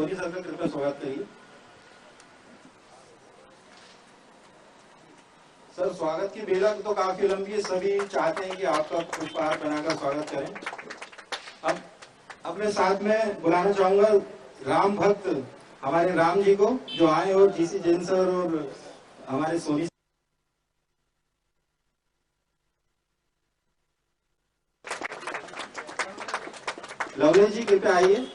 Soni sir का कृपया स्वागत करिए। सर स्वागत की बेला तो काफी लंबी है, सभी चाहते हैं कि आपका पुष्पहार बनाकर स्वागत करें। अब मैं साथ में बुलाना चाहूंगा राम भक्त हमारे राम जी को, जो आए और जीसी जैन सर और हमारे सोनी लवली जी कृपया आइए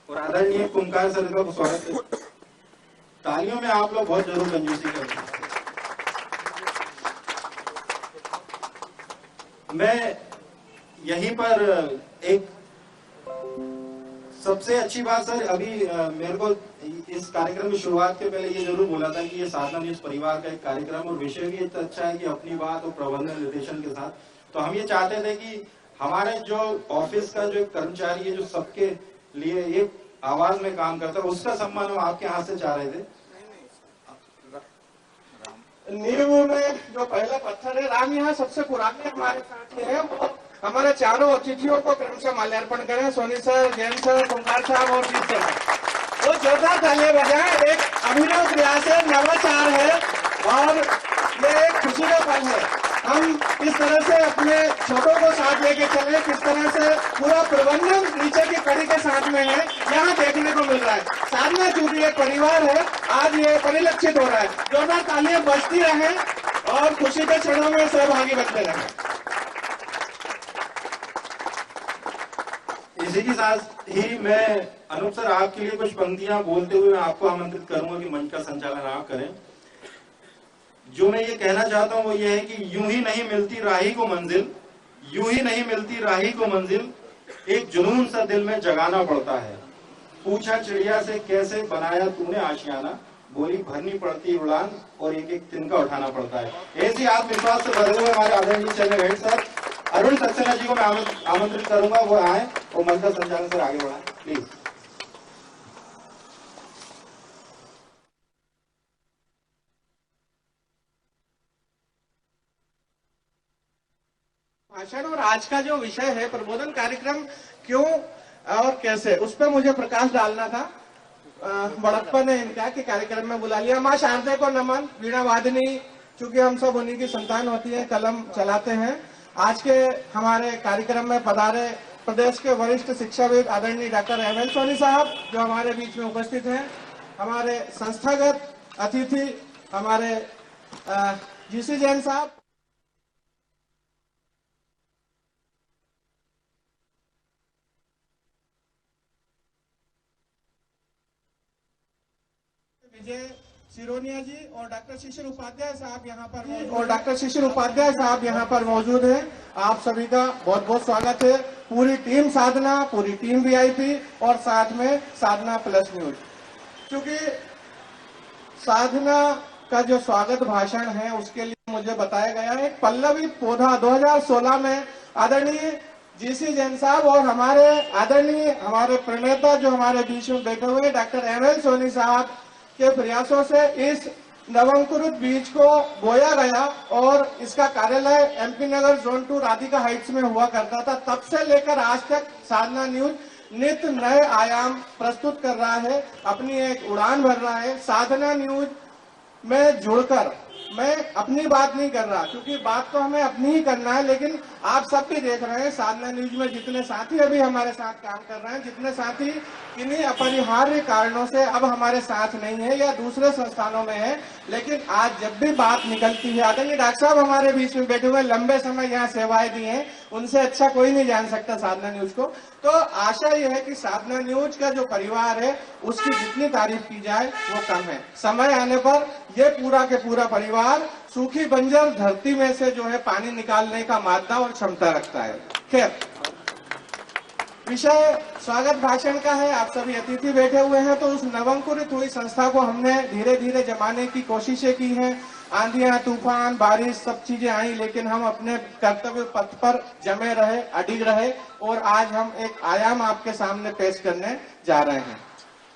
और आदरणीय कुमकार सर का स्वागत करें। तालियों में आप लोग बहुत जरूर कंजूसी करते हैं। मैं यहीं पर एक सबसे अच्छी बात सर, अभी मेरे को इस कार्यक्रम की शुरुआत के पहले ये जरूर बोला था कि ये साधना न्यूज परिवार का एक कार्यक्रम और विषय भी इतना अच्छा है कि अपनी बात और प्रबंधन निर्देशन के साथ, तो हम ये चाहते थे कि हमारे जो ऑफिस का जो कर्मचारी है जो सबके लिए एक आवाज में काम करता है, उसका सम्मान हम आपके हाथ से चाह रहे थे। नींव में जो पहला पत्थर है, राम यहाँ सबसे पुराने हमारे साथी है, वो हमारे चारों अतिथियों को क्रमशः माल्यार्पण करें। सोनी सर, जैन सर, कुमार साहब और जीत सर, वो जोरदार तालियां बजाएं। एक अभिनव प्रयास है, नवाचार है और ये एक खुशी का पल है। हम किस तरह से अपने छोटों को साथ लेके चले, किस तरह से पूरा प्रबंधन नीचे की कड़ी के साथ में है, यहाँ देखने को मिल रहा है। साधना चूंकि एक परिवार है, आज ये परिलक्षित हो रहा है। जोरदार तालियां बजती रहें और खुशी के क्षणों में सहभागी बनते रहें। इसी के साथ ही मैं अनूप सर आपके लिए कुछ पंक्तियां बोलते हुए मैं आपको आमंत्रित करूंगा कि मंच का संचालन आप करें। जो मैं ये कहना चाहता हूं वो ये है कि यूं ही नहीं मिलती राही को मंजिल, यूं ही नहीं मिलती राही को मंजिल, एक जुनून सा दिल में जगाना पड़ता है। पूछा चिड़िया से कैसे बनाया तूने आशियाना, बोली भरनी पड़ती उड़ान और एक एक तिनका उठाना पड़ता है। ऐसे आत्मविश्वास से भरे हुए हमारे आदरणीय चरण हेड सर अरुण सक्सेना जी को मैं आमंत्रित करूंगा, वो आए और मंच का संचालन सर आगे बढ़ाएं प्लीज। भाषण और आज का जो विषय है प्रबोधन कार्यक्रम क्यों और कैसे, उस पर मुझे प्रकाश डालना था। बड़प्पन ने इनका कि कार्यक्रम में बुला लिया। माँ शारदे को नमन, वीणा वादिनी, चूंकि हम सब उन्हीं की संतान होती है, कलम चलाते हैं। आज के हमारे कार्यक्रम में पधारे प्रदेश के वरिष्ठ शिक्षाविद आदरणीय डॉक्टर एमएल सोनी साहब जो हमारे बीच में उपस्थित हैं, हमारे संस्थागत अतिथि हमारे जीसी जैन साहब, विजय सिरोनिया जी और डॉक्टर शिशिर उपाध्याय साहब यहाँ पर मौजूद हैं। आप सभी का बहुत बहुत स्वागत है। पूरी टीम साधना, पूरी टीम वीआईपी और साथ में साधना प्लस न्यूज। क्योंकि साधना का जो स्वागत भाषण है उसके लिए मुझे बताया गया है एक पल्लवी पौधा 2016 में आदरणीय जीसी जैन साहब और हमारे आदरणीय हमारे प्रणेता जो हमारे बीच में बैठे हुए डॉक्टर एमएल सोनी साहब के प्रयासों से इस नवंकुरित बीज को बोया गया और इसका कार्यालय एमपी नगर जोन 2 राधिका हाइट्स में हुआ करता था। तब से लेकर आज तक साधना न्यूज नित्य नए आयाम प्रस्तुत कर रहा है, अपनी एक उड़ान भर रहा है। साधना न्यूज में जुड़कर मैं अपनी बात नहीं कर रहा, क्योंकि बात तो हमें अपनी ही करना है, लेकिन आप सब भी देख रहे हैं साधना न्यूज में जितने साथी अभी हमारे साथ काम कर रहे हैं, जितने साथी किन्हीं अपरिहार्य कारणों से अब हमारे साथ नहीं है या दूसरे संस्थानों में है, लेकिन आज जब भी बात निकलती है, आदरणीय डॉक्टर साहब हमारे बीच में बैठे हुए लंबे समय यहाँ सेवाएं दी हैं, उनसे अच्छा कोई नहीं जान सकता साधना न्यूज को। तो आशा यह है कि साधना न्यूज का जो परिवार है उसकी जितनी तारीफ की जाए वो कम है। समय आने पर ये पूरा के पूरा परिवार सूखी बंजर धरती में से जो है पानी निकालने का मादा और क्षमता रखता है। खैर, विषय स्वागत भाषण का है। आप सभी अतिथि बैठे हुए हैं, तो उस नवंकुरित हुई संस्था को हमने धीरे धीरे जमाने की कोशिशें की हैं। आंधियां, तूफान, बारिश सब चीजें आई, लेकिन हम अपने कर्तव्य पथ पर जमे रहे, अडिग रहे और आज हम एक आयाम आपके सामने पेश करने जा रहे हैं।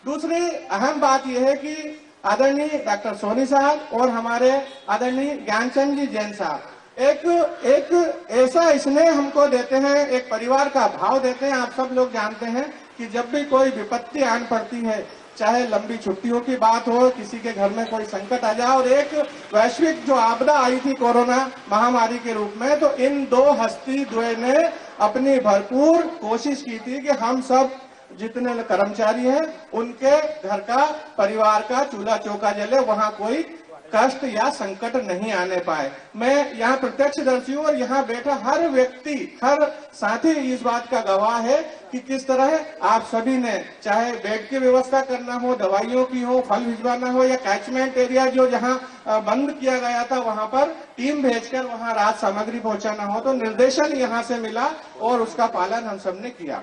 दूसरी अहम बात यह है कि आदरणीय डॉक्टर सोनी साहब और हमारे आदरणीय ज्ञानचंद जी जैन साहब एक ऐसा स्नेह हमको देते हैं, एक परिवार का भाव देते हैं। आप सब लोग जानते हैं कि जब भी कोई विपत्ति आन पड़ती है, चाहे लंबी छुट्टियों की बात हो, किसी के घर में कोई संकट आ जाए, और एक वैश्विक जो आपदा आई थी कोरोना महामारी के रूप में, तो इन दो हस्ती द्वय ने अपनी भरपूर कोशिश की थी कि हम सब जितने कर्मचारी हैं उनके घर का, परिवार का चूल्हा चौका जले, वहां कोई कष्ट या संकट नहीं आने पाए। मैं यहाँ प्रत्यक्षदर्शी हूँ और यहाँ बैठा हर व्यक्ति, हर साथी इस बात का गवाह है कि किस तरह आप सभी ने, चाहे बेड की व्यवस्था करना हो, दवाइयों की हो, फल भिजवाना हो, या कैचमेंट एरिया जो जहाँ बंद किया गया था वहां पर टीम भेजकर वहां राहत सामग्री पहुंचाना हो, तो निर्देशन यहाँ से मिला और उसका पालन हम सबने किया।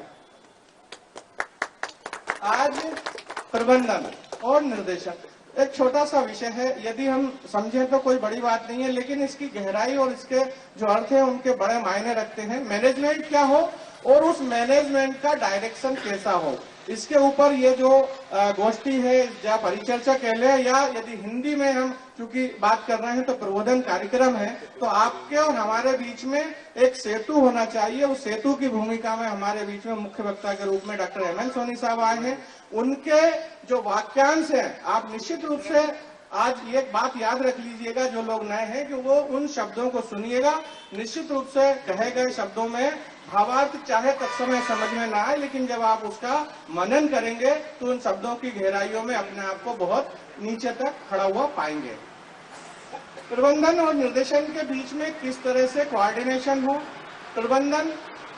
आज प्रबंधन और निर्देशन एक छोटा सा विषय है, यदि हम समझें तो कोई बड़ी बात नहीं है, लेकिन इसकी गहराई और इसके जो अर्थ है उनके बड़े मायने रखते हैं। मैनेजमेंट क्या हो और उस मैनेजमेंट का डायरेक्शन कैसा हो, इसके ऊपर ये जो गोष्ठी है या परिचर्चा कह ले, या यदि हिंदी में हम चूंकि बात कर रहे हैं तो प्रबोधन कार्यक्रम है, तो आपके और हमारे बीच में एक सेतु होना चाहिए। उस सेतु की भूमिका में हमारे बीच में मुख्य वक्ता के रूप में डॉक्टर एमएल सोनी साहब आए हैं। उनके जो वाक्यांश हैं, आप निश्चित रूप से आज ये बात याद रख लीजिएगा, जो लोग नए हैं, कि वो उन शब्दों को सुनिएगा। निश्चित रूप से कहे गए शब्दों में भावार्थ चाहे तत्समय समझ में ना आए, लेकिन जब आप उसका मनन करेंगे तो उन शब्दों की गहराइयों में अपने आप को बहुत नीचे तक खड़ा हुआ पाएंगे। प्रबंधन और निर्देशन के बीच में किस तरह से कोऑर्डिनेशन हो, प्रबंधन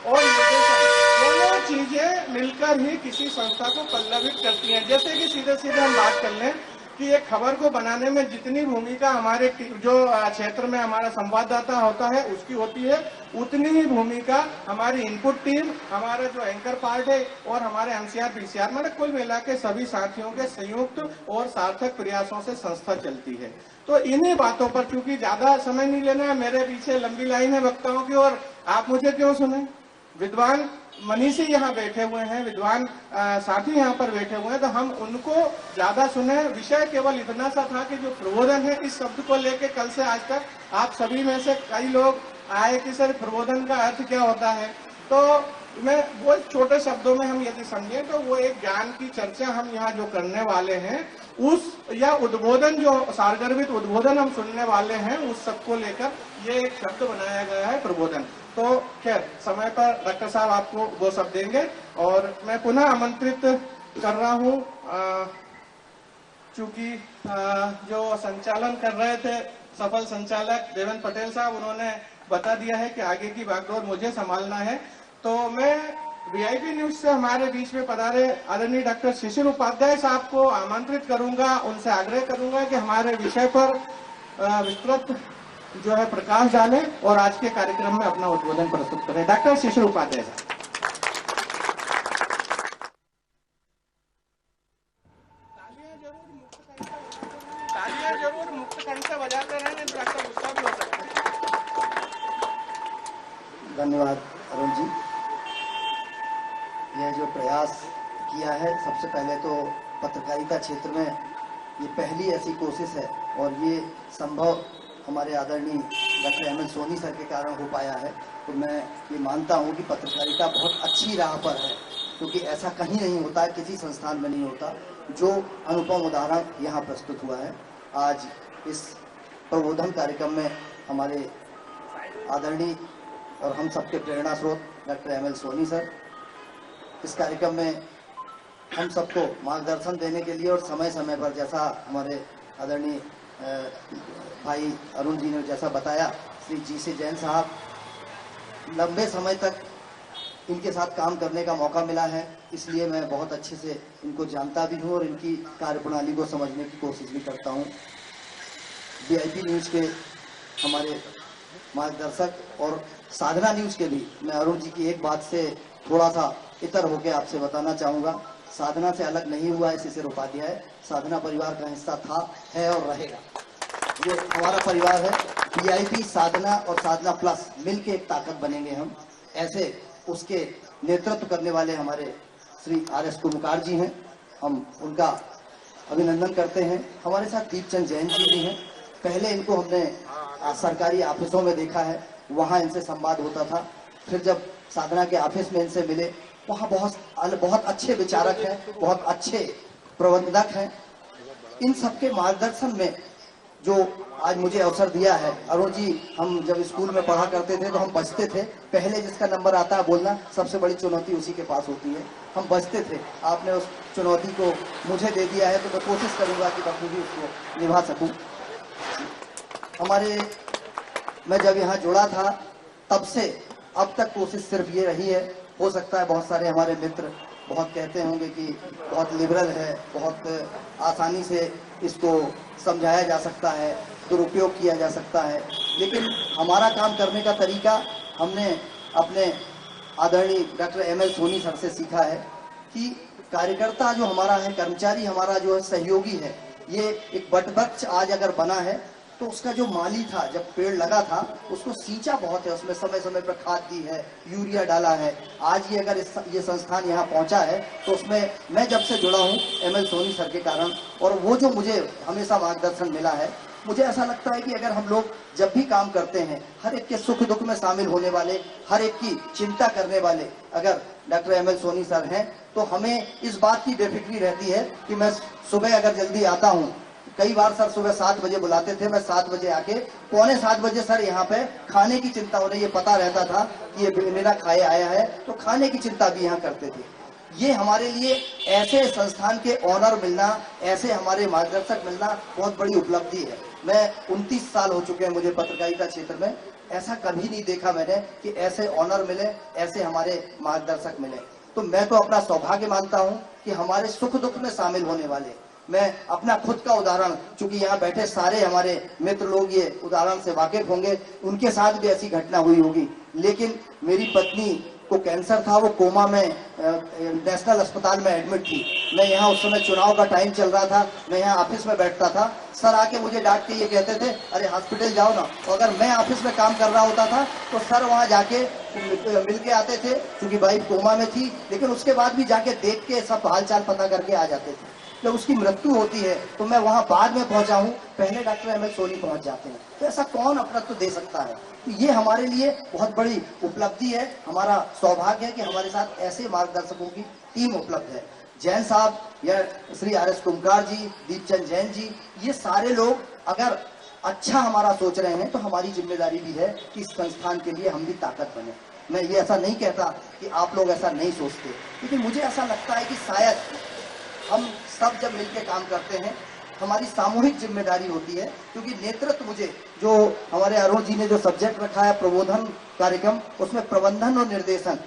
और निर्देशन दोनों चीजें मिलकर ही किसी संस्था को पल्लवित करती हैं। जैसे कि सीधे सीधे हम बात कर लें कि एक खबर को बनाने में जितनी भूमिका हमारे जो क्षेत्र में हमारा संवाददाता होता है उसकी होती है, उतनी ही भूमिका हमारी इनपुट टीम, हमारा जो एंकर पार्ट है और हमारे एमसीआर पीसीआर, मतलब कुल मिला के सभी साथियों के संयुक्त और सार्थक प्रयासों से संस्था चलती है। तो इन्हीं बातों पर, चूंकि ज्यादा समय नहीं लेना है, मेरे पीछे लंबी लाइन है वक्ताओं की और आप मुझे क्यों सुने, विद्वान मनीषी यहाँ बैठे हुए हैं, विद्वान साथी यहाँ पर बैठे हुए हैं, तो हम उनको ज्यादा सुने। विषय केवल इतना सा था कि जो प्रबोधन है, इस शब्द को लेके कल से आज तक आप सभी में से कई लोग आए कि सर प्रबोधन का अर्थ क्या होता है, तो मैं वो छोटे शब्दों में हम यदि समझे तो वो एक ज्ञान की चर्चा हम यहाँ जो करने वाले हैं, उस या उद्बोधन, जो सारगर्भित उद्बोधन हम सुनने वाले हैं, उस सबको लेकर ये एक शब्द बनाया गया है प्रबोधन। तो खैर समय पर डॉक्टर साहब आपको वो सब देंगे और मैं पुनः आमंत्रित कर रहा हूँ, चूंकि जो संचालन कर रहे थे सफल संचालक देवेंद्र पटेल साहब, उन्होंने बता दिया है कि आगे की बागडोर मुझे संभालना है, तो मैं वीआईपी न्यूज से हमारे बीच में पधारे आदरणीय डॉक्टर शिशिर उपाध्याय साहब को आमंत्रित करूंगा, उनसे आग्रह करूंगा कि हमारे विषय पर विस्तृत जो है प्रकाश डालें और आज के कार्यक्रम में अपना उद्बोधन प्रस्तुत करें। डॉक्टर शिशिर उपाध्याय साहब। तालियां जरूर मुक्त कंठ से बजाते रहें, नहीं तो डॉक्टर गुस्सा भी हो सकता है। धन्यवाद अरुण जी। यह जो प्रयास किया है, सबसे पहले तो पत्रकारिता क्षेत्र में ये पहली ऐसी कोशिश है और ये संभव हमारे आदरणीय डॉक्टर एमएल सोनी सर के कारण हो पाया है। तो मैं ये मानता हूँ कि पत्रकारिता बहुत अच्छी राह पर है, क्योंकि ऐसा कहीं नहीं होता है, किसी संस्थान में नहीं होता। जो अनुपम उदाहरण यहाँ प्रस्तुत हुआ है आज इस प्रबोधन कार्यक्रम में, हमारे आदरणीय और हम सबके प्रेरणा स्रोत डॉक्टर एमएल सोनी सर इस कार्यक्रम में हम सबको मार्गदर्शन देने के लिए और समय समय पर, जैसा हमारे आदरणीय भाई अरुण जी ने जैसा बताया, श्री जी से जैन साहब, लंबे समय तक इनके साथ काम करने का मौका मिला है, इसलिए मैं बहुत अच्छे से इनको जानता भी हूँ और इनकी कार्यप्रणाली को समझने की कोशिश भी करता हूँ। वीआईपी न्यूज़ के हमारे मार्गदर्शक और साधना न्यूज़ के भी मैं अरुण जी की एक बात से थोड़ा सा इतर होकर आपसे बताना चाहूँगा। साधना से अलग नहीं हुआ है शिशिर उपाध्याय, साधना परिवार का हिस्सा था, है और रहेगा। ये हमारा परिवार है। वीआईपी, साधना और साधना प्लस मिलके एक ताकत बनेंगे हम, ऐसे उसके नेतृत्व करने वाले हमारे श्री आर.एस. कुमुकार जी हैं, हम उनका अभिनंदन करते हैं। हमारे साथ दीपचंद जैन जी भी हैं। पहले इनको हमने सरकारी ऑफिसों में देखा है, वहाँ इनसे संवाद होता था। फिर जब साधना के ऑफिस में इनसे मिले वहाँ बहुत अच्छे विचारक हैं, बहुत अच्छे प्रबंधक हैं। इन सबके मार्गदर्शन में जो आज मुझे अवसर दिया है, अरुण जी, हम जब स्कूल में पढ़ा करते थे तो हम बचते थे, पहले जिसका नंबर आता है बोलना सबसे बड़ी चुनौती उसी के पास होती है। हम बचते थे, आपने उस चुनौती को मुझे दे दिया है, तो मैं कोशिश करूंगा कि बखूबी उसको निभा सकूं। मैं जब यहाँ जुड़ा था तब से अब तक कोशिश सिर्फ ये रही है। हो सकता है बहुत सारे हमारे मित्र बहुत कहते होंगे कि बहुत लिबरल है, बहुत आसानी से इसको समझाया जा सकता है, दुरुपयोग किया जा सकता है, लेकिन हमारा काम करने का तरीका हमने अपने आदरणीय डॉक्टर एमएल सोनी सर से सीखा है कि कार्यकर्ता जो हमारा है, कर्मचारी हमारा जो है, सहयोगी है, ये एक वटवृक्ष आज अगर बना है तो उसका जो माली था, जब पेड़ लगा था उसको सींचा बहुत है, उसमें समय समय पर खाद दी है, यूरिया डाला है। आज ये अगर ये संस्थान यहाँ पहुँचा है तो उसमें मैं जब से जुड़ा हूँ एमएल सोनी सर के कारण, और वो जो मुझे हमेशा मार्गदर्शन मिला है, मुझे ऐसा लगता है कि अगर हम लोग जब भी काम करते हैं, हर एक के सुख दुख में शामिल होने वाले, हर एक की चिंता करने वाले अगर डॉक्टर एमएल सोनी सर हैं, तो हमें इस बात की बेफिक्री रहती है कि मैं सुबह अगर जल्दी आता हूँ, कई बार सर सुबह 7 बजे बुलाते थे, मैं 7 बजे आके 6:45 बजे सर यहाँ पे खाने की चिंता हो रही है, पता रहता था कि ये मेरा खाए आया है, तो खाने की चिंता भी यहाँ करते थे। ये हमारे लिए ऐसे संस्थान के ऑनर मिलना, ऐसे हमारे मार्गदर्शक मिलना बहुत बड़ी उपलब्धि है। मैं 29 साल हो चुके हैं मुझे पत्रकारिता क्षेत्र में, ऐसा कभी नहीं देखा मैंने कि ऐसे ऑनर मिले, ऐसे हमारे मार्गदर्शक मिले। तो मैं तो अपना सौभाग्य मानता हूँ कि हमारे सुख दुख में शामिल होने वाले, मैं अपना खुद का उदाहरण, चूंकि यहाँ बैठे सारे हमारे मित्र लोग ये उदाहरण से वाकिफ होंगे, उनके साथ भी ऐसी घटना हुई होगी, लेकिन मेरी पत्नी को कैंसर था, वो कोमा में नेशनल अस्पताल में एडमिट थी। मैं यहाँ उस समय चुनाव का टाइम चल रहा था, मैं यहाँ ऑफिस में बैठता था, सर आके मुझे डांट के ये कहते थे, अरे हॉस्पिटल जाओ ना। तो अगर मैं ऑफिस में काम कर रहा होता था तो सर वहाँ जाके मिल के आते थे, क्योंकि भाई कोमा में थी, लेकिन उसके बाद भी जाके देख के सब हालचाल पता करके आ जाते थे। जब उसकी मृत्यु होती है तो मैं वहां बाद में पहुंचा हूं, पहले डॉक्टर एमएल सोनी पहुंच जाते हैं। तो ऐसा कौन अपनत्व दे सकता है? तो ये हमारे लिए बहुत बड़ी उपलब्धि है, हमारा सौभाग्य है कि हमारे साथ ऐसे मार्गदर्शकों की टीम उपलब्ध है। जैन साहब या श्री आर.एस. कुमकार जी, दीपचंद जैन जी, ये सारे लोग अगर अच्छा हमारा सोच रहे हैं तो हमारी जिम्मेदारी भी है कि इस संस्थान के लिए हम भी ताकत बने। मैं ये ऐसा नहीं कहता कि आप लोग ऐसा नहीं सोचते, लेकिन मुझे ऐसा लगता है कि शायद हम सब जब मिलकर काम करते हैं, हमारी सामूहिक जिम्मेदारी होती है, क्योंकि नेतृत्व मुझे जो हमारे अरुण जी ने जो सब्जेक्ट रखा है प्रबोधन कार्यक्रम, उसमें प्रबंधन और निर्देशन,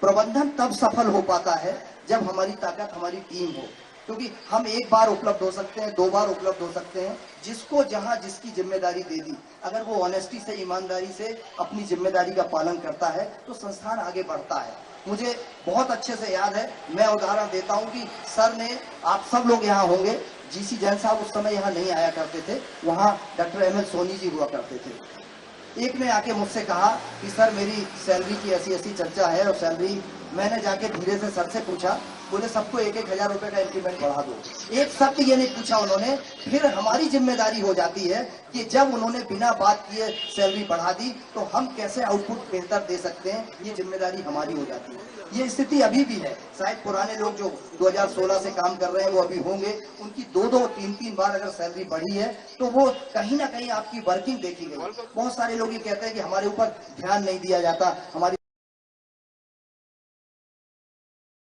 प्रबंधन तब सफल हो पाता है जब हमारी ताकत हमारी टीम हो, क्योंकि हम एक बार उपलब्ध हो सकते हैं, 2 बार उपलब्ध हो सकते हैं, जिसको जहां जिसकी जिम्मेदारी दे दी, अगर वो ऑनेस्टी से, ईमानदारी से अपनी जिम्मेदारी का पालन करता है तो संस्थान आगे बढ़ता है। मुझे बहुत अच्छे से याद है, मैं उदाहरण देता हूं कि सर ने, आप सब लोग यहाँ होंगे, जीसी जैन साहब उस समय यहाँ नहीं आया करते थे, वहाँ डॉक्टर एमएल सोनी जी हुआ करते थे। एक ने आके मुझसे कहा कि सर मेरी सैलरी की ऐसी ऐसी चर्चा है, और सैलरी, मैंने जाके धीरे से सर से पूछा, बोले सबको 1-1 हजार रुपए का इंक्रीमेंट बढ़ा दो। एक शब्द ये नहीं पूछा उन्होंने। फिर हमारी जिम्मेदारी हो जाती है कि जब उन्होंने बिना बात किए सैलरी बढ़ा दी तो हम कैसे आउटपुट बेहतर दे सकते हैं, ये जिम्मेदारी हमारी हो जाती है। ये स्थिति अभी भी है, शायद पुराने लोग जो 2016 से काम कर रहे हैं वो अभी होंगे, उनकी 2-2, 3-3 बार अगर सैलरी बढ़ी है तो वो कहीं ना कहीं आपकी वर्किंग देखी गई। बहुत सारे लोग ये कहते हैं कि हमारे ऊपर ध्यान नहीं दिया जाता, हमारी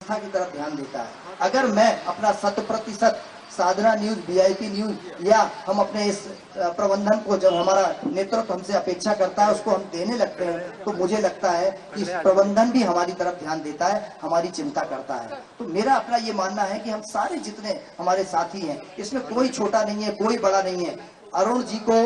की तरफ ध्यान देता है। अगर मैं अपना 100% साधना न्यूज, वीआईपी न्यूज, या हम अपने इस प्रबंधन को, जब हमारा नेतृत्व हमसे अपेक्षा करता है, उसको हम देने लगते हैं, तो मुझे लगता है कि प्रबंधन भी हमारी तरफ ध्यान देता है, हमारी चिंता करता है। तो मेरा अपना ये मानना है कि हम सारे जितने हमारे साथी हैं, इसमें कोई छोटा नहीं है, कोई बड़ा नहीं है। अरुण जी को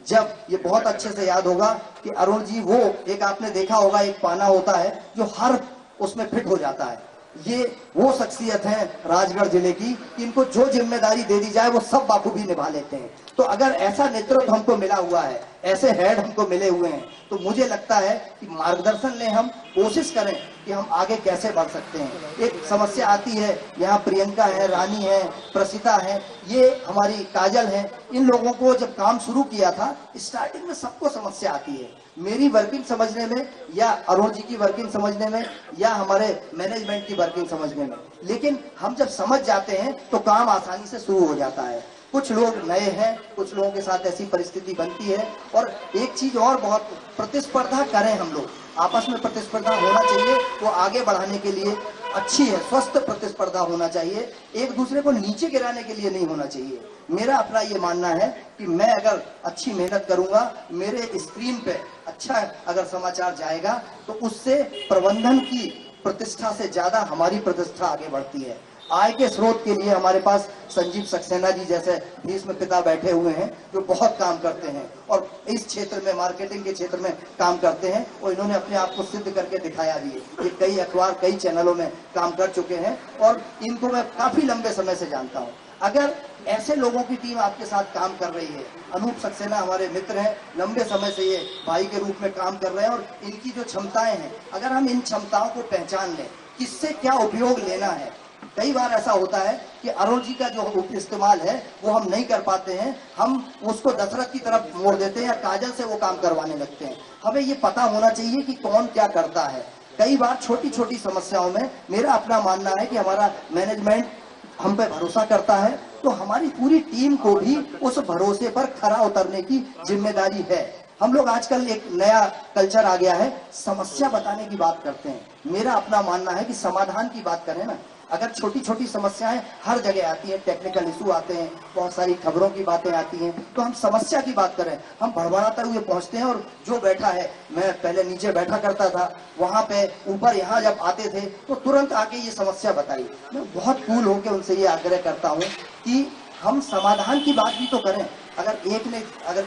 जब, ये बहुत अच्छे से याद होगा कि अरुण जी, वो एक आपने देखा होगा, एक पाना होता है जो हर उसमें फिट हो जाता है। ये वो शख्सियत है राजगढ़ जिले की, इनको जो जिम्मेदारी दे दी जाए वो सब बाखूबी निभा लेते हैं। तो अगर ऐसा नेतृत्व हमको मिला हुआ है, ऐसे हेड हमको मिले हुए हैं, तो मुझे लगता है कि मार्गदर्शन लें हम, कोशिश करें कि हम आगे कैसे बढ़ सकते हैं। एक समस्या आती है, यहाँ प्रियंका है, रानी है, प्रसिता है, ये हमारी काजल है, इन लोगों को जब काम शुरू किया था स्टार्टिंग में सबको समस्या आती है, मेरी वर्किंग समझने में या अरुण जी की वर्किंग समझने में या हमारे मैनेजमेंट की वर्किंग समझने में, लेकिन हम जब समझ जाते हैं तो काम आसानी से शुरू हो जाता है। कुछ लोग नए हैं, कुछ लोगों के साथ ऐसी परिस्थिति बनती है। और एक चीज और, बहुत प्रतिस्पर्धा करें हम लोग, आपस में प्रतिस्पर्धा होना चाहिए, वो आगे बढ़ाने के लिए अच्छी है, स्वस्थ प्रतिस्पर्धा होना चाहिए, एक दूसरे को नीचे गिराने के लिए नहीं होना चाहिए। मेरा अपना ये मानना है कि मैं अगर अच्छी मेहनत करूंगा, मेरे स्क्रीन पे अच्छा अगर समाचार जाएगा तो उससे प्रबंधन की प्रतिष्ठा से ज्यादा हमारी प्रतिष्ठा आगे बढ़ती है। आय के स्रोत के लिए हमारे पास संजीव सक्सेना जी जैसे भीष्म पिता बैठे हुए हैं जो बहुत काम करते हैं और इस क्षेत्र में, मार्केटिंग के क्षेत्र में काम करते हैं, और इन्होंने अपने आप को सिद्ध करके दिखाया भी है। ये कई अखबार, कई चैनलों में काम कर चुके हैं और इनको मैं काफी लंबे समय से जानता हूँ। अगर ऐसे लोगों की टीम आपके साथ काम कर रही है, अनूप सक्सेना हमारे मित्र हैं, लंबे समय से ये भाई के रूप में काम कर रहे हैं, और इनकी जो क्षमताएं हैं, अगर हम इन क्षमताओं को पहचान लें, किससे क्या उपयोग लेना है। कई बार ऐसा होता है कि अरुण जी का जो इस्तेमाल है वो हम नहीं कर पाते हैं, हम उसको दशरथ की तरफ मोड़ देते हैं या काजल से वो काम करवाने लगते हैं। हमें ये पता होना चाहिए कि कौन क्या करता है। कई बार छोटी छोटी समस्याओं में मेरा अपना मानना है कि हमारा मैनेजमेंट हम पे भरोसा करता है, तो हमारी पूरी टीम को भी उस भरोसे पर खरा उतरने की जिम्मेदारी है। हम लोग आजकल एक नया कल्चर आ गया है, समस्या बताने की बात करते हैं। मेरा अपना मानना है कि समाधान की बात करें ना, अगर छोटी छोटी समस्याएं हर जगह आती हैं, टेक्निकल इशू आते हैं, बहुत सारी खबरों की बातें आती हैं, तो हम समस्या की बात करें, हम भड़बड़ाते हुए पहुंचते हैं। और जो बैठा है, मैं पहले नीचे बैठा करता था, वहां पे ऊपर यहाँ जब आते थे तो तुरंत आके ये समस्या बताई। मैं बहुत कूल होकर उनसे ये आग्रह करता हूँ कि हम समाधान की बात भी तो करें। अगर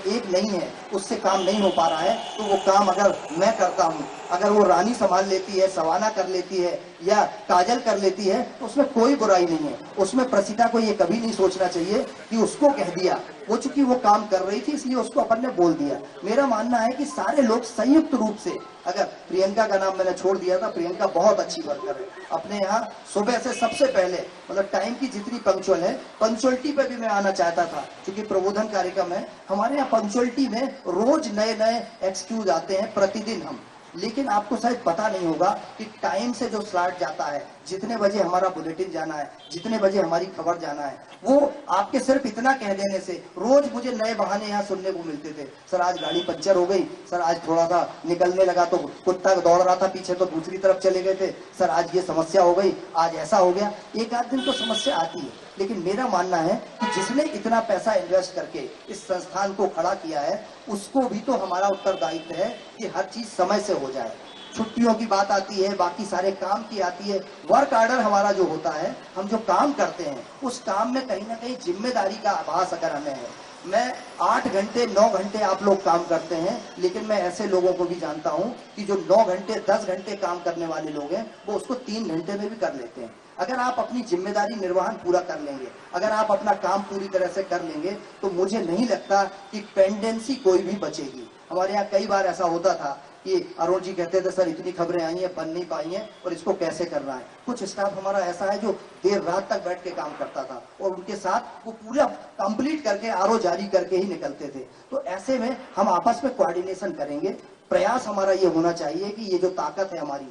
एक नहीं है, उससे काम नहीं हो पा रहा है, तो वो काम अगर मैं करता हूँ, अगर वो रानी संभाल लेती है, सवाना कर लेती है या काजल कर लेती है, तो उसमें कोई बुराई नहीं है। उसमें प्रसिता को ये कभी नहीं सोचना चाहिए कि उसको कह दिया, वो चूंकि वो काम कर रही थी इसलिए उसको अपन ने बोल दिया। मेरा मानना है कि सारे लोग संयुक्त रूप से, अगर प्रियंका का नाम मैंने छोड़ दिया था, प्रियंका बहुत अच्छी वर्कर है, अपने यहाँ सुबह से सबसे पहले, मतलब टाइम की जितनी पंक्चुअल है, पंक्चुअलिटी पे भी मैं आना चाहता था क्योंकि प्रबोधन कार्यक्रम है हमारे यहाँ। पंक्चुअलिटी में रोज नए नए एक्सक्यूज आते हैं प्रतिदिन हम, लेकिन आपको शायद पता नहीं होगा कि टाइम से जो स्लाट जाता है, जितने बजे हमारा बुलेटिन जाना है, जितने बजे हमारी खबर जाना है, वो आपके सिर्फ इतना कह देने से रोज मुझे नए बहाने यहाँ सुनने को मिलते थे। सर आज गाड़ी पंचर हो गई, सर आज थोड़ा सा निकलने लगा तो कुत्ता दौड़ रहा था पीछे तो दूसरी तरफ चले गए थे, सर आज ये समस्या हो गई, आज ऐसा हो गया। एक आध दिन तो समस्या आती है, लेकिन मेरा मानना है कि जिसने इतना पैसा इन्वेस्ट करके इस संस्थान को खड़ा किया है, उसको भी तो हमारा उत्तरदायित्व है कि हर चीज समय से हो जाए। छुट्टियों की बात आती है, बाकी सारे काम की आती है, वर्क ऑर्डर हमारा जो होता है, हम जो काम करते हैं उस काम में कहीं ना कहीं जिम्मेदारी का आभास अगर हमें है। मैं 8 घंटे 9 घंटे आप लोग काम करते हैं, लेकिन मैं ऐसे लोगों को भी जानता हूं कि जो 9 घंटे 10 घंटे काम करने वाले लोग हैं वो उसको 3 घंटे में भी कर लेते हैं। अगर आप अपनी जिम्मेदारी निर्वहन पूरा कर लेंगे, अगर आप अपना काम पूरी तरह से कर लेंगे, तो मुझे नहीं लगता कि पेंडेंसी कोई भी बचेगी। हमारे यहाँ कई बार ऐसा होता था कि अरुण जी कहते थे सर इतनी खबरें आई हैं, बन नहीं पाई हैं और इसको कैसे करना है। कुछ स्टाफ हमारा ऐसा है जो देर रात तक बैठ के काम करता था और उनके साथ वो पूरा कंप्लीट करके आरओ जारी करके ही निकलते थे। तो ऐसे में हम आपस में कोऑर्डिनेशन करेंगे। प्रयास हमारा ये होना चाहिए कि ये जो ताकत है हमारी,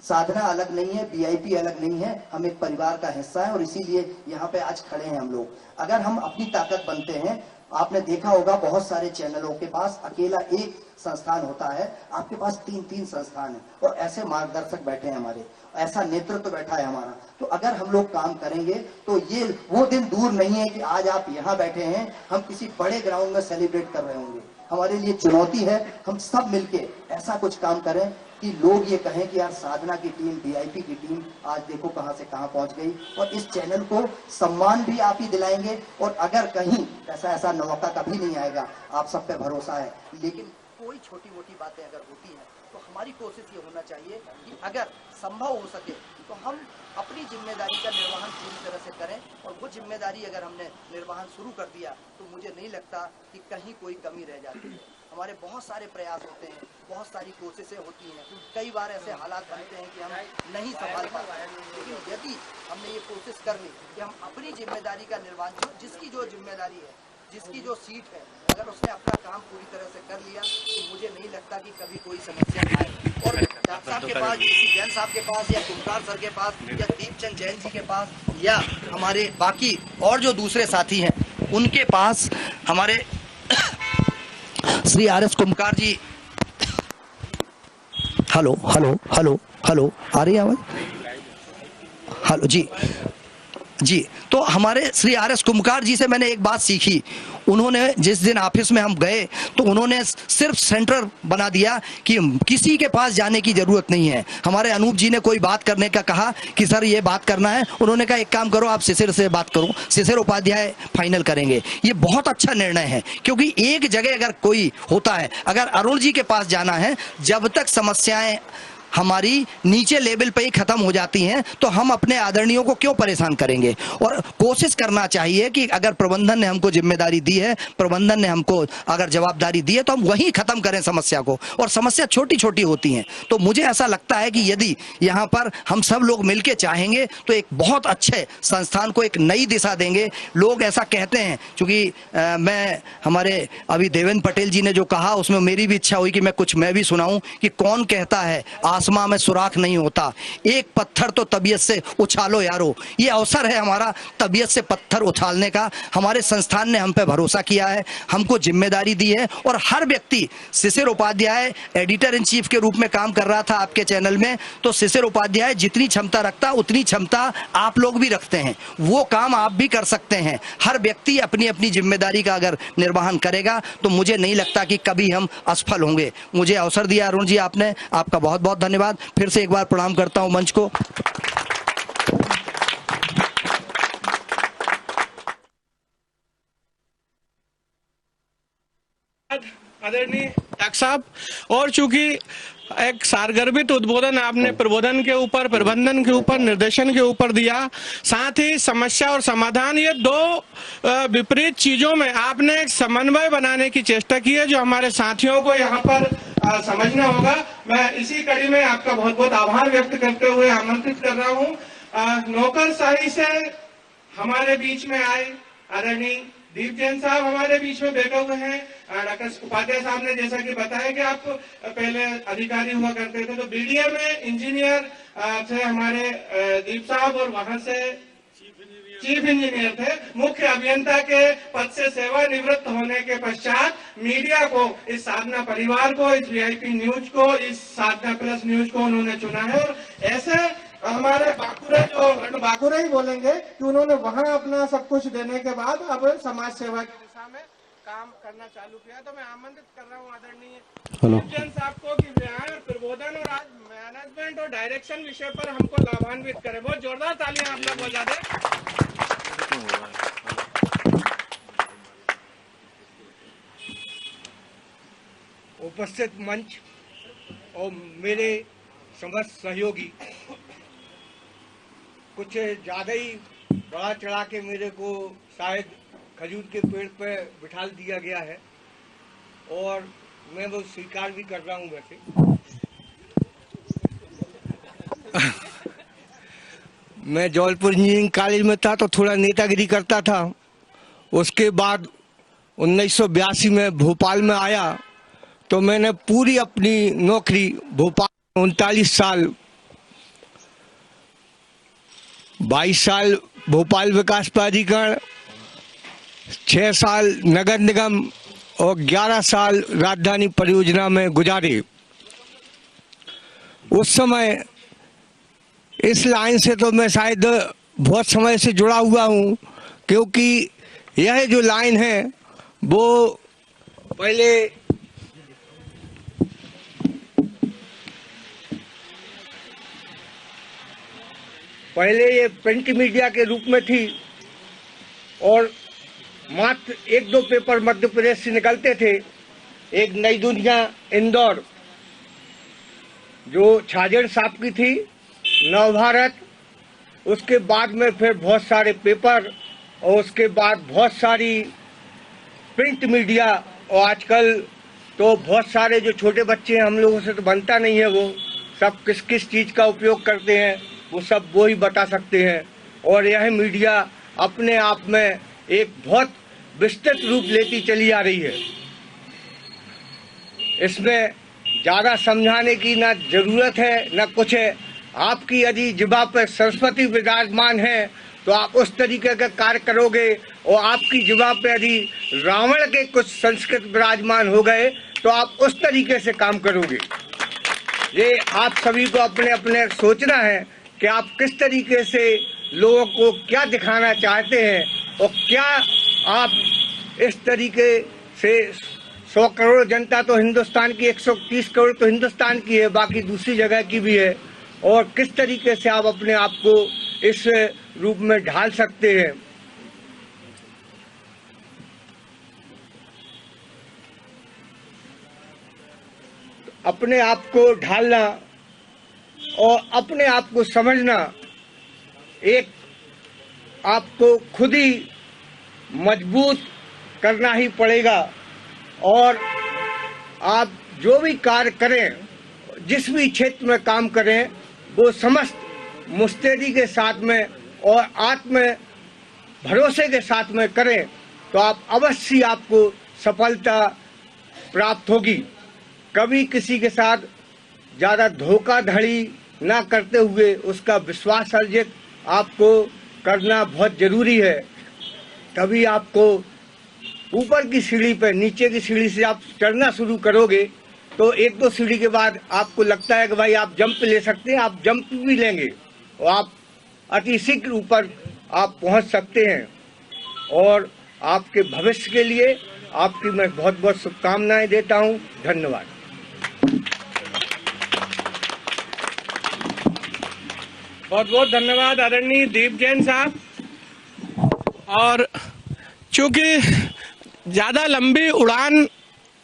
साधना अलग नहीं है, वीआईपी अलग नहीं है, हम एक परिवार का हिस्सा है और इसीलिए यहाँ पे आज खड़े हैं हम लोग। अगर हम अपनी ताकत बनते हैं, आपने देखा होगा बहुत सारे चैनलों के पास अकेला एक संस्थान होता है, आपके पास 3-3 संस्थान है और ऐसे मार्गदर्शक बैठे हैं हमारे, ऐसा नेतृत्व बैठा है हमारा। तो अगर हम लोग काम करेंगे तो ये वो दिन दूर नहीं है कि आज आप यहाँ बैठे हैं, हम किसी बड़े ग्राउंड में सेलिब्रेट कर रहे होंगे। हमारे लिए चुनौती है, हम सब मिलके ऐसा कुछ काम करें कि लोग ये कहें कि यार साधना की टीम, वीआईपी की टीम आज देखो कहां से कहां पहुंच गई। और इस चैनल को सम्मान भी आप ही दिलाएंगे और अगर कहीं ऐसा मौका कभी नहीं आएगा, आप सब पे भरोसा है। लेकिन कोई छोटी मोटी बातें अगर होती हैं तो हमारी कोशिश ये होना चाहिए कि अगर संभव हो सके तो हम अपनी जिम्मेदारी का निर्वहन पूरी तरह से करें। और वो जिम्मेदारी अगर हमने निर्वहन शुरू कर दिया तो मुझे नहीं लगता कि कहीं कोई कमी रह जाती है। हमारे बहुत सारे प्रयास होते हैं, बहुत सारी कोशिशें होती हैं, कई बार ऐसे हालात बनते हैं कि हम नहीं संभाल पाते हैं, लेकिन यदि हमने ये कोशिश कर ली कि हम अपनी जिम्मेदारी का निर्वहन, जिसकी जो जिम्मेदारी है, जिसकी जो सीट है, अगर उसने अपना काम पूरी तरह से कर लिया तो मुझे नहीं लगता कि कभी कोई समस्या आए। और डॉक्टर साहब के पास, जैन साहब के पास, या कुमकार सर के पास, या दीपचंद जैन जी के पास, या हमारे बाकी और जो दूसरे साथी हैं उनके पास, हमारे श्री आर एस कुमकार जी, हेलो हेलो हेलो हेलो, आ रही है आवाज? हेलो जी जी। तो हमारे श्री आर एस कुमकार जी से मैंने एक बात सीखी। उन्होंने जिस दिन ऑफिस में हम गए तो उन्होंने सिर्फ सेंटर बना दिया कि किसी के पास जाने की जरूरत नहीं है। हमारे अनूप जी ने कोई बात करने का कहा कि सर ये बात करना है, उन्होंने कहा एक काम करो, आप शिशिर से बात करो, शिशिर उपाध्याय फाइनल करेंगे। ये बहुत अच्छा निर्णय है, क्योंकि एक जगह अगर कोई होता है, अगर अरुण जी के पास जाना है, जब तक समस्याएं हमारी नीचे लेवल पे ही खत्म हो जाती हैं तो हम अपने आदरणीयों को क्यों परेशान करेंगे। और कोशिश करना चाहिए कि अगर प्रबंधन ने हमको जिम्मेदारी दी है, प्रबंधन ने हमको अगर जवाबदारी दी है, तो हम वहीं खत्म करें समस्या को। और समस्या छोटी छोटी होती हैं, तो मुझे ऐसा लगता है कि यदि यहाँ पर हम सब लोग मिलके चाहेंगे तो एक बहुत अच्छे संस्थान को एक नई दिशा देंगे। लोग ऐसा कहते हैं, क्योंकि मैं हमारे अभी देवेंद्र पटेल जी ने जो कहा उसमें मेरी भी इच्छा हुई कि मैं भी सुनाऊं कि कौन कहता है आसमां में सुराख नहीं होता, एक पत्थर तो तबीयत से उछालो यारो। ये अवसर है हमारा तबीयत से पत्थर उछालने का। हमारे संस्थान ने हम पे भरोसा किया है, हमको जिम्मेदारी दी है, और हर व्यक्ति, शिशिर उपाध्याय एडिटर इन चीफ के रूप में काम कर रहा था आपके चैनल में, तो शिशिर उपाध्याय जितनी क्षमता रखता उतनी क्षमता आप लोग भी रखते हैं, वो काम आप भी कर सकते हैं। हर व्यक्ति अपनी अपनी जिम्मेदारी का अगर निर्वहन करेगा तो मुझे नहीं लगता कि कभी हम असफल होंगे। मुझे अवसर दिया अरुण जी आपने, आपका बहुत बहुत धन्यवाद। फिर से एक बार प्रणाम करता हूं मंच को। आदरणीय डॉक्टर साहब, और चूंकि एक सारगर्भित उद्बोधन आपने प्रबोधन के ऊपर, प्रबंधन के ऊपर, निर्देशन के ऊपर दिया, साथ ही समस्या और समाधान, ये दो विपरीत चीजों में आपने एक समन्वय बनाने की चेष्टा की है, जो हमारे साथियों को यहाँ पर समझना होगा। मैं इसी कड़ी में आपका बहुत बहुत आभार व्यक्त करते हुए आमंत्रित कर रहा हूँ। नौकरशाही से हमारे बीच में आए आदरणीय दीप जैन साहब हमारे बीच में बैठे हुए हैं। डॉक्टर उपाध्याय साहब ने जैसा कि बताया कि आप पहले अधिकारी हुआ करते थे, तो बीडीए में इंजीनियर थे हमारे दीप साहब, और वहां से चीफ इंजीनियर थे। मुख्य अभियंता के पद से सेवानिवृत्त होने के पश्चात मीडिया को, इस साधना परिवार को, इस वीआईपी न्यूज को, इस साधना प्लस न्यूज को उन्होंने चुना है। और ऐसे हमारे बाकुरे, जो बाकुरे ही बोलेंगे कि उन्होंने वहां अपना सब कुछ देने के बाद अब समाज सेवा की दिशा में काम करना चालू किया। तो मैं आमंत्रित कर रहा हूँ आदरणीय जैन साहब को कि व्यायाम, प्रबोधन और आज मैनेजमेंट और डायरेक्शन विषय पर हमको लाभान्वित करें। बहुत जोरदार तालियां आप लोग बजा दें। उपस्थित मंच और मेरे समस्त सहयोगी, कुछ ज्यादा ही बढ़ा चढ़ा के मेरे को शायद खजूर के पेड़ पे बिठा दिया गया है, और मैं वो स्वीकार भी कर रहा हूँ। वैसे मैं जबलपुर इंजीनियरिंग कॉलेज में था तो थोड़ा नेतागिरी करता था। उसके बाद 1982 में भोपाल में आया तो मैंने पूरी अपनी नौकरी भोपाल 39 साल, 22 साल भोपाल विकास प्राधिकरण, 6 साल नगर निगम और 11 साल राजधानी परियोजना में गुजारे। उस समय इस लाइन से तो मैं शायद बहुत समय से जुड़ा हुआ हूँ, क्योंकि यह जो लाइन है वो पहले ये प्रिंट मीडिया के रूप में थी, और मात्र 1-2 पेपर मध्य प्रदेश से निकलते थे। एक नई दुनिया इंदौर जो छाजेड़ साहब की थी, नवभारत, उसके बाद में फिर बहुत सारे पेपर, और उसके बाद बहुत सारी प्रिंट मीडिया, और आजकल तो बहुत सारे जो छोटे बच्चे हैं, हम लोगों से तो बनता नहीं है, वो सब किस किस चीज़ का उपयोग करते हैं वो सब वो ही बता सकते हैं। और यह मीडिया अपने आप में एक बहुत विस्तृत रूप लेती चली आ रही है। इसमें ज़्यादा समझाने की ना जरूरत है ना कुछ है। आपकी यदि जिह्वा पर सरस्वती विराजमान है तो आप उस तरीके का कार्य करोगे, और आपकी जिह्वा पे यदि रावण के कुछ संस्कृत विराजमान हो गए तो आप उस तरीके से काम करोगे। ये आप सभी को अपने अपने सोचना है कि आप किस तरीके से लोगों को क्या दिखाना चाहते हैं, और क्या आप इस तरीके से 100 करोड़ जनता तो हिंदुस्तान की, 130 करोड़ तो हिंदुस्तान की है, बाकी दूसरी जगह की भी है, और किस तरीके से आप अपने आप को इस रूप में ढाल सकते हैं। अपने आप को ढालना और अपने आप को समझना, एक आपको खुद ही मजबूत करना ही पड़ेगा। और आप जो भी कार्य करें, जिस भी क्षेत्र में काम करें, वो समस्त मुस्तैदी के साथ में और आत्म भरोसे के साथ में करें तो आप अवश्य आपको सफलता प्राप्त होगी। कभी किसी के साथ ज़्यादा धोखाधड़ी ना करते हुए उसका विश्वास अर्जित आपको करना बहुत जरूरी है। कभी आपको ऊपर की सीढ़ी पर, नीचे की सीढ़ी से आप चढ़ना शुरू करोगे तो 1-2 सीढ़ी के बाद आपको लगता है कि भाई आप जंप ले सकते हैं, आप जंप भी लेंगे और आप अति शीघ्र ऊपर आप पहुंच सकते हैं। और आपके भविष्य के लिए आपकी मैं बहुत बहुत शुभकामनाएं देता हूं। धन्यवाद। बहुत बहुत धन्यवाद आदरणीय दीप जैन साहब। और चूंकि ज्यादा लंबी उड़ान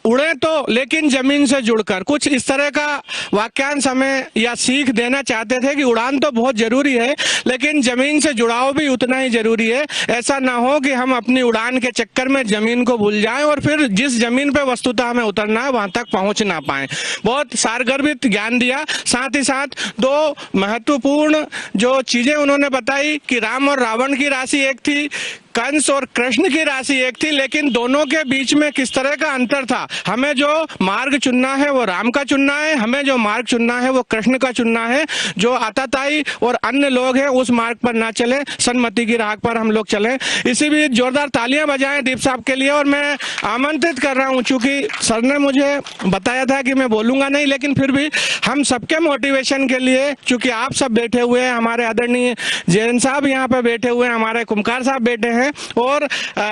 उड़े तो लेकिन जमीन से जुड़कर, कुछ इस तरह का वाक्यांश हमें या सीख देना चाहते थे कि उड़ान तो बहुत जरूरी है लेकिन जमीन से जुड़ाव भी उतना ही जरूरी है। ऐसा ना हो कि हम अपनी उड़ान के चक्कर में जमीन को भूल जाएं और फिर जिस जमीन पे वस्तुतः हमें उतरना है वहां तक पहुंच ना पाए। बहुत सारगर्भित ज्ञान दिया। साथ ही साथ 2 महत्वपूर्ण जो चीजें उन्होंने बताई कि राम और रावण की राशि एक थी, कंस और कृष्ण की राशि एक थी, लेकिन दोनों के बीच में किस तरह का अंतर था। हमें जो मार्ग चुनना है वो राम का चुनना है, हमें जो मार्ग चुनना है वो कृष्ण का चुनना है। जो आताताई और अन्य लोग हैं उस मार्ग पर ना चले, सन्मति की राह पर हम लोग चलें। इसी बीच जोरदार तालियां बजाएं दीप साहब के लिए। और मैं आमंत्रित कर रहा हूं, चूंकि सर ने मुझे बताया था कि मैं बोलूंगा नहीं, लेकिन फिर भी हम सबके मोटिवेशन के लिए, चूंकि आप सब बैठे हुए हैं, हमारे आदरणीय जैन साहब यहाँ पे बैठे हुए हैं, हमारे कुमकार साहब बैठे हैं, और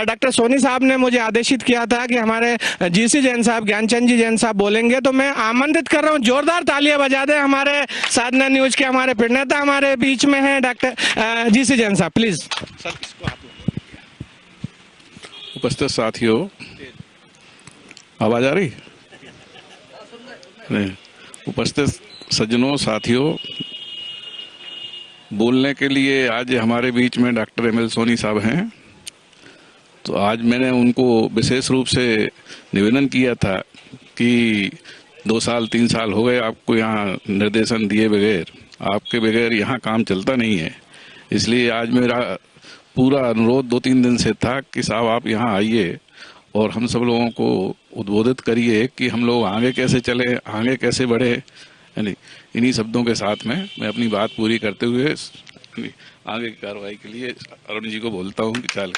डॉक्टर सोनी साहब ने मुझे आदेशित किया था कि हमारे जीसी जैन साहब, ज्ञानचंद जी जैन साहब बोलेंगे। तो मैं आमंत्रित कर रहा हूं, जोरदार तालियां बजा दें। हमारे साधना न्यूज के हमारे प्रणेता हमारे बीच में हैं डॉक्टर जीसी जैन साहब, प्लीज सर। उपस्थित साथियों, आवाज आ रही? नहीं। उपस्थित सज्जनों, साथियों, बोलने के लिए आज हमारे बीच में डॉक्टर एमएल सोनी साहब हैं। तो आज मैंने उनको विशेष रूप से निवेदन किया था कि 2 साल 3 साल हो गए आपको यहाँ निर्देशन दिए बगैर, आपके बगैर यहाँ काम चलता नहीं है। इसलिए आज मेरा पूरा अनुरोध 2-3 दिन से था कि साहब आप यहाँ आइए और हम सब लोगों को उद्बोधित करिए कि हम लोग आगे कैसे चले, आगे कैसे बढ़े। यानी इन्हीं शब्दों के साथ में मैं अपनी बात पूरी करते हुए आगे की कार्रवाई के लिए अरुण जी को बोलता हूँ कि चलें।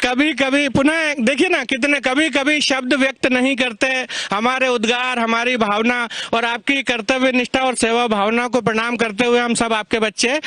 कभी कभी पुनः देखिए ना, कितने कभी कभी शब्द व्यक्त नहीं करते हमारे उद्गार, हमारी भावना और आपकी कर्तव्य निष्ठा और सेवा भावना को प्रणाम करते हुए हम सब आपके बच्चे।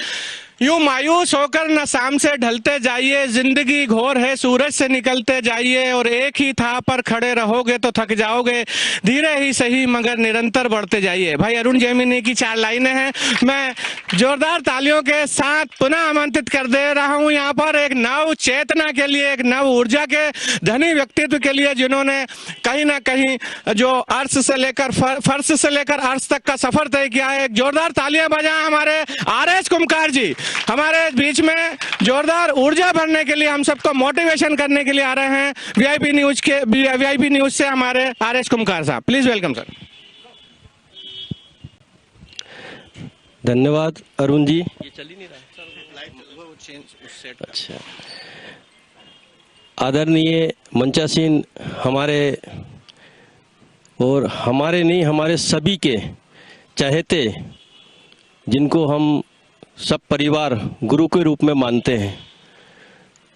यूं मायूस होकर न शाम से ढलते जाइए, जिंदगी घोर है सूरज से निकलते जाइए, और एक ही था पर खड़े रहोगे तो थक जाओगे, धीरे ही सही मगर निरंतर बढ़ते जाइए। भाई अरुण जैमिनी की 4 लाइनें हैं। मैं जोरदार तालियों के साथ पुनः आमंत्रित कर दे रहा हूं यहाँ पर एक नव चेतना के लिए, एक नव ऊर्जा के धनी व्यक्तित्व के लिए, जिन्होंने कहीं ना कहीं जो अर्श से लेकर फर्श से लेकर अर्श तक का सफर तय किया है। एक जोरदार तालियां बजाएं हमारे आरएस कुमकार जी। हमारे बीच में जोरदार ऊर्जा भरने के लिए, हम सबको मोटिवेशन करने के लिए आ रहे हैं वीआईपी न्यूज से हमारे आर.एस. कुमकार साहब। Please welcome sir. धन्यवाद अरुण जी। ये चल ही नहीं रहा। अच्छा, आदरणीय मंचासीन हमारे और हमारे नहीं, हमारे सभी के चहेते, जिनको हम सब परिवार गुरु के रूप में मानते हैं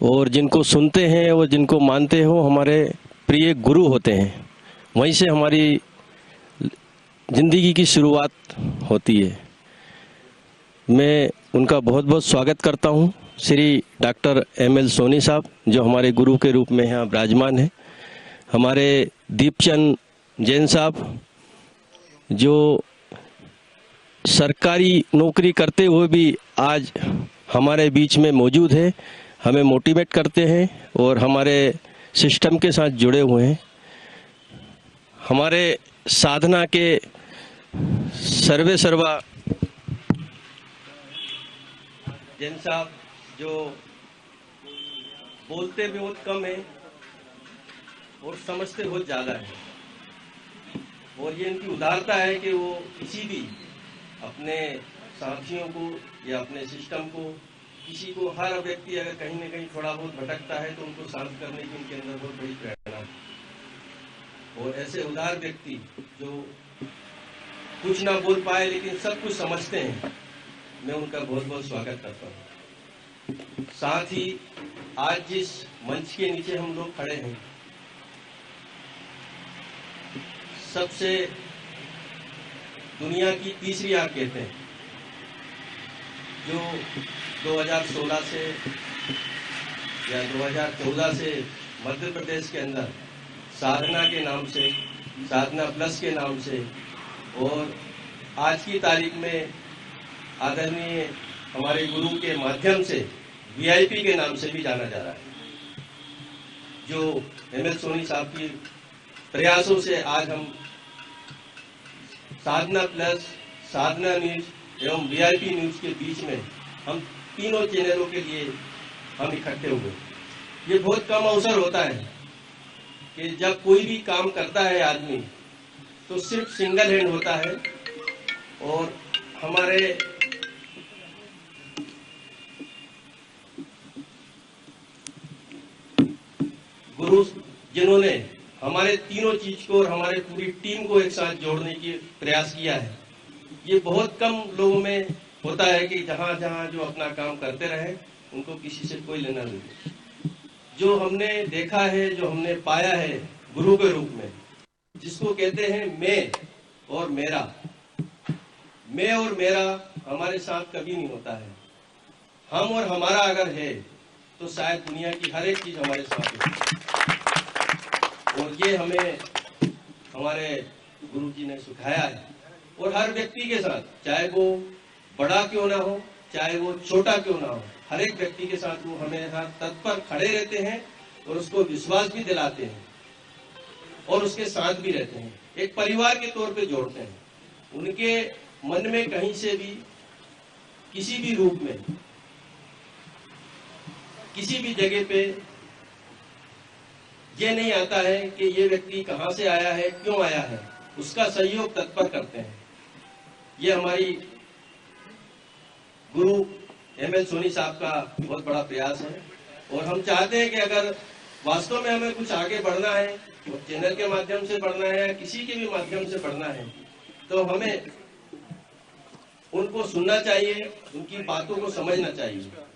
और जिनको सुनते हैं और जिनको मानते हो हमारे प्रिय गुरु होते हैं, वहीं से हमारी जिंदगी की शुरुआत होती है। मैं उनका बहुत बहुत स्वागत करता हूं, श्री डॉक्टर एम.एल. सोनी साहब, जो हमारे गुरु के रूप में यहाँ विराजमान है। हमारे दीपचंद जैन साहब, जो सरकारी नौकरी करते हुए भी आज हमारे बीच में मौजूद है, हमें मोटिवेट करते हैं और हमारे सिस्टम के साथ जुड़े हुए हैं। हमारे साधना के सर्वे सर्वा जैन साहब, जो बोलते भी बहुत कम है और समझते बहुत ज़्यादा है, और ये इनकी उदारता है कि वो किसी भी अपने साथियों को या अपने सिस्टम को, किसी को, हर व्यक्ति अगर कहीं न कहीं थोड़ा बहुत भटकता है तो उनको शांत करने की उनके अंदर बहुत बड़ी प्रेरणा है। और ऐसे उदार व्यक्ति जो कुछ ना बोल पाए लेकिन सब कुछ समझते हैं, मैं उनका बहुत बहुत स्वागत करता हूँ। साथ ही आज जिस मंच के नीचे हम लोग खड़े हैं, सबसे दुनिया की तीसरी आग कहते हैं, जो 2016 से या 2014 से मध्य प्रदेश के अंदर साधना के नाम से, साधना प्लस के नाम से, और आज की तारीख में आदरणीय हमारे गुरु के माध्यम से वीआईपी के नाम से भी जाना जा रहा है। जो एम.एल. सोनी साहब की प्रयासों से आज हम साधना प्लस, साधना न्यूज एवं वीआईपी न्यूज के बीच में हम तीनों चैनलों के लिए हम इकट्ठे हुए। ये बहुत कम अवसर होता है कि जब कोई भी काम करता है आदमी तो सिर्फ सिंगल हैंड होता है, और हमारे गुरु जिन्होंने हमारे तीनों चीज को और हमारे पूरी टीम को एक साथ जोड़ने की प्रयास किया है, ये बहुत कम लोगों में होता है कि जहां जहां जो अपना काम करते रहे उनको किसी से कोई लेना नहीं। जो हमने देखा है, जो हमने पाया है गुरु के रूप में, जिसको कहते हैं मैं और मेरा, मैं और मेरा हमारे साथ कभी नहीं होता है। हम और हमारा अगर है तो शायद दुनिया की हर एक चीज हमारे साथ है, और ये हमें हमारे गुरु जी ने सिखाया है। और हर व्यक्ति के साथ, चाहे वो बड़ा क्यों ना हो, चाहे वो छोटा क्यों ना हो, हर एक व्यक्ति के साथ वो हमेशा तत्पर खड़े रहते हैं और उसको विश्वास भी दिलाते हैं और उसके साथ भी रहते हैं, एक परिवार के तौर पे जोड़ते हैं। उनके मन में कहीं से भी, किसी भी रूप में, किसी भी जगह पे ये नहीं आता है कि ये व्यक्ति कहां से आया है, क्यों आया है, उसका सहयोग तत्पर करते हैं। ये हमारी गुरु एम.एल. सोनी साहब का बहुत बड़ा प्रयास है, और हम चाहते हैं कि अगर वास्तव में हमें कुछ आगे बढ़ना है, तो चैनल के माध्यम से बढ़ना है या किसी के भी माध्यम से बढ़ना है, तो हमें उनको सुनना चाहिए, उनकी बातों को समझना चाहिए।